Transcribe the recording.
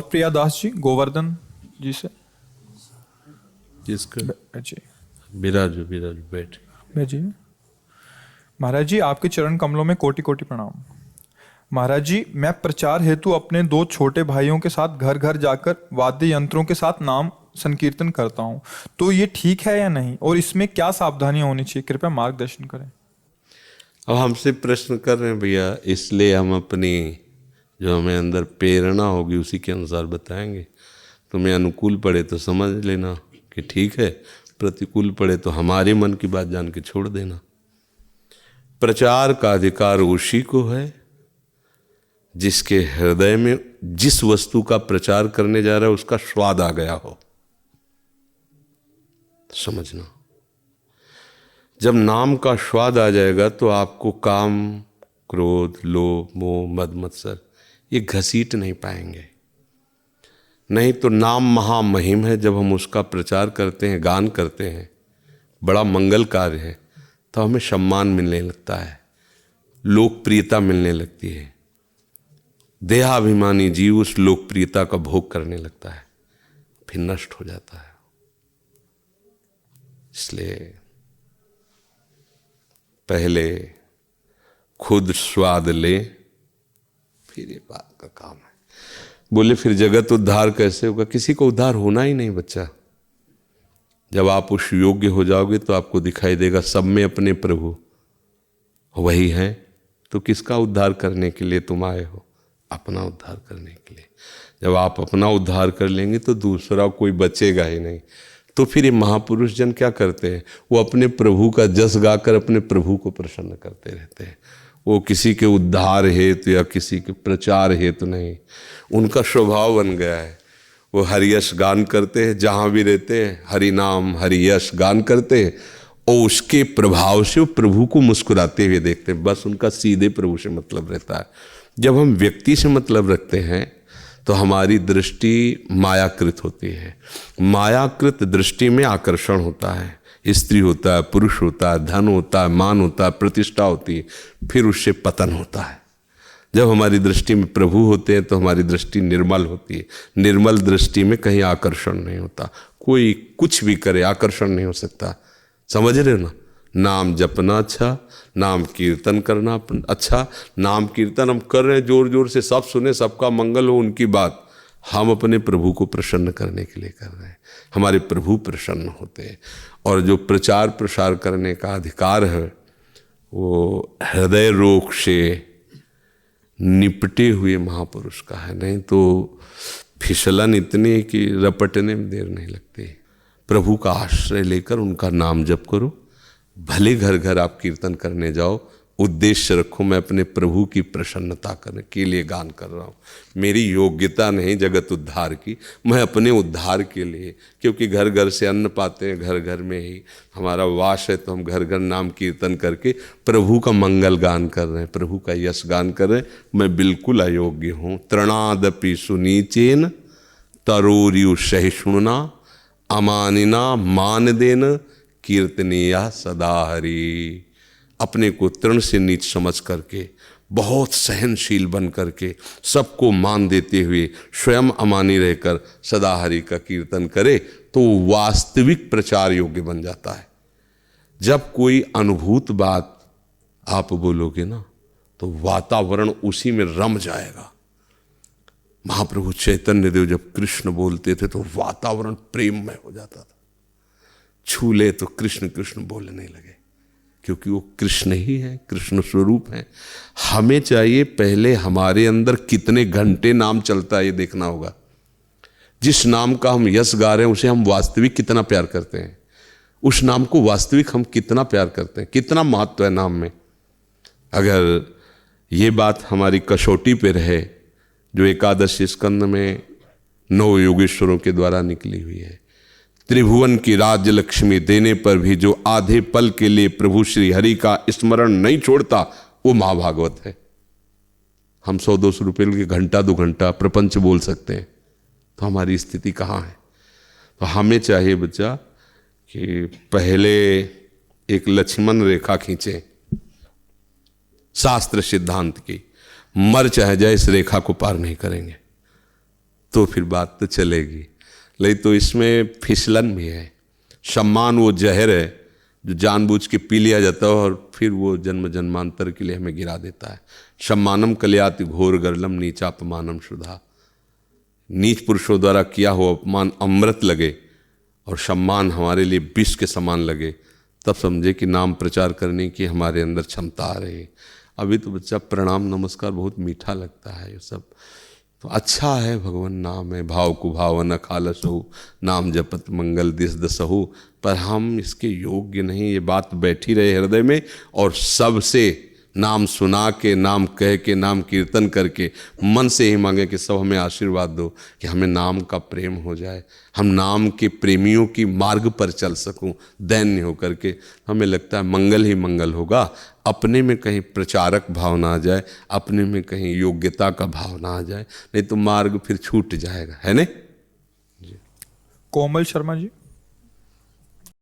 प्रिया दास जी, गोवर्धन जी से। जिसका जी बिराजो बिराजो बैठ। जी महाराज जी, आपके चरण कमलों में कोटि कोटि प्रणाम। महाराज जी, मैं प्रचार हेतु अपने दो छोटे भाइयों के साथ घर घर जाकर वाद्य यंत्रों के साथ नाम संकीर्तन करता हूँ, तो ये ठीक है या नहीं, और इसमें क्या सावधानियां होनी चाहिए, कृपया मार्गदर्शन करें। अब हमसे प्रश्न कर रहे हैं भैया, इसलिए हम अपनी जो हमें अंदर प्रेरणा होगी उसी के अनुसार बताएंगे। तुम्हें अनुकूल पड़े तो समझ लेना कि ठीक है, प्रतिकूल पड़े तो हमारे मन की बात जान के छोड़ देना। प्रचार का अधिकार उसी को है जिसके हृदय में जिस वस्तु का प्रचार करने जा रहा है उसका स्वाद आ गया हो। समझना, जब नाम का स्वाद आ जाएगा तो आपको काम, क्रोध, लोभ, मोह, मद, मत्सर ये घसीट नहीं पाएंगे। नहीं तो नाम महामहिम है, जब हम उसका प्रचार करते हैं, गान करते हैं, बड़ा मंगल कार्य है, तो हमें सम्मान मिलने लगता है, लोकप्रियता मिलने लगती है। देहाभिमानी जीव उस लोकप्रियता का भोग करने लगता है, फिर नष्ट हो जाता है। इसलिए पहले खुद स्वाद ले, फिर ये बात का काम है। बोले फिर जगत उद्धार कैसे होगा? किसी को उद्धार होना ही नहीं बच्चा। जब आप उस योग्य हो जाओगे तो आपको दिखाई देगा सब में अपने प्रभु वही हैं। तो किसका उद्धार करने के लिए तुम आए हो? अपना उद्धार करने के लिए। जब आप अपना उद्धार कर लेंगे तो दूसरा कोई बचेगा ही नहीं। तो फिर ये महापुरुष जन क्या करते हैं? वो अपने प्रभु का जस गाकर अपने प्रभु को प्रसन्न करते रहते हैं। वो किसी के उद्धार हेतु या किसी के प्रचार हेतु नहीं, उनका स्वभाव बन गया है। वो हरियश गान करते हैं, जहाँ भी रहते हैं हरि नाम हरियश गान करते हैं, और उसके प्रभाव से वो प्रभु को मुस्कुराते हुए देखते हैं। बस उनका सीधे प्रभु से मतलब रहता है। जब हम व्यक्ति से मतलब रखते हैं तो हमारी दृष्टि मायाकृत होती है। मायाकृत दृष्टि में आकर्षण होता है, स्त्री होता है, पुरुष होता है, धन होता है, मान होता है, प्रतिष्ठा होती है, फिर उससे पतन होता है। जब हमारी दृष्टि में प्रभु होते हैं तो हमारी दृष्टि निर्मल होती है। निर्मल दृष्टि में कहीं आकर्षण नहीं होता। कोई कुछ भी करे आकर्षण नहीं हो सकता। समझ रहे हो ना? नाम जपना अच्छा, नाम कीर्तन करना अच्छा। नाम कीर्तन हम कर रहे हैं जोर जोर से, सब सुने, सबका मंगल हो, उनकी बात। हम अपने प्रभु को प्रसन्न करने के लिए कर रहे हैं, हमारे प्रभु प्रसन्न होते हैं। और जो प्रचार प्रसार करने का अधिकार है वो हृदय रोग से निपटे हुए महापुरुष का है। नहीं तो फिसलन इतनी है कि रपटने में देर नहीं लगती। प्रभु का आश्रय लेकर उनका नाम जप करो। भले घर घर आप कीर्तन करने जाओ, उद्देश्य रखो मैं अपने प्रभु की प्रसन्नता करने के लिए गान कर रहा हूँ। मेरी योग्यता नहीं जगत उद्धार की, मैं अपने उद्धार के लिए। क्योंकि घर घर से अन्न पाते हैं, घर घर में ही हमारा वास है, तो हम घर घर नाम कीर्तन करके प्रभु का मंगल गान कर रहे हैं, प्रभु का यश गान कर रहे हैं। मैं बिल्कुल अयोग्य हूँ। तृणादपि सुनीचेन तरोरियु सहिष्णुना अमानिना मान देन कीर्तनीय सदा हरि। अपने को तृण से नीच समझ करके, बहुत सहनशील बन करके, सबको मान देते हुए स्वयं अमानी रहकर सदा हरि का कीर्तन करे तो वास्तविक प्रचार योग्य बन जाता है। जब कोई अनुभूत बात आप बोलोगे ना तो वातावरण उसी में रम जाएगा। महाप्रभु चैतन्य देव जब कृष्ण बोलते थे तो वातावरण प्रेममय हो जाता था। छू ले तो कृष्ण कृष्ण बोलने लगे, क्योंकि वो कृष्ण ही है, कृष्ण स्वरूप है। हमें चाहिए पहले हमारे अंदर कितने घंटे नाम चलता है ये देखना होगा। जिस नाम का हम यश गा रहे हैं उसे हम वास्तविक कितना प्यार करते हैं, उस नाम को वास्तविक हम कितना प्यार करते हैं, कितना महत्व है नाम में। अगर ये बात हमारी कसौटी पे रहे जो एकादश स्कंद में 9 योगेश्वरों के द्वारा निकली हुई है, त्रिभुवन की राज्य लक्ष्मी देने पर भी जो आधे पल के लिए प्रभु श्री हरि का स्मरण नहीं छोड़ता वो महाभागवत है। हम 100-200 रुपये के घंटा 2 घंटा प्रपंच बोल सकते हैं, तो हमारी स्थिति कहाँ है? तो हमें चाहिए बच्चा कि पहले एक लक्ष्मण रेखा खींचे शास्त्र सिद्धांत की, मर चाहे जाए इस रेखा को पार नहीं करेंगे। तो फिर बात तो चलेगी। लेकिन तो इसमें फिसलन भी है। सम्मान वो जहर है जो जानबूझ के पी लिया जाता है और फिर वो जन्म जन्मांतर के लिए हमें गिरा देता है। सम्मानम कलयाति घोर गर्लम नीचापमानम शुधा। नीच पुरुषों द्वारा किया हुआ अपमान अमृत लगे और सम्मान हमारे लिए विष के समान लगे, तब समझे कि नाम प्रचार करने की हमारे अंदर क्षमता आ रही है। अभी तो बच्चा प्रणाम नमस्कार बहुत मीठा लगता है, ये सब तो अच्छा है। भगवान नाम है, भाव कुभाव न खालसहु, नाम जपत मंगल दिस दसहु। पर हम इसके योग्य नहीं। ये बात बैठी रहे हृदय में और सबसे नाम सुना के, नाम कह के, नाम कीर्तन करके मन से ही मांगे कि सब हमें आशीर्वाद दो कि हमें नाम का प्रेम हो जाए, हम नाम के प्रेमियों की मार्ग पर चल सकूं दैन्य होकर के। हमें लगता है मंगल ही मंगल होगा। अपने में कहीं प्रचारक भाव ना आ जाए, अपने में कहीं योग्यता का भाव ना आ जाए, नहीं तो मार्ग फिर छूट जाएगा, है नहीं? कोमल शर्मा जी।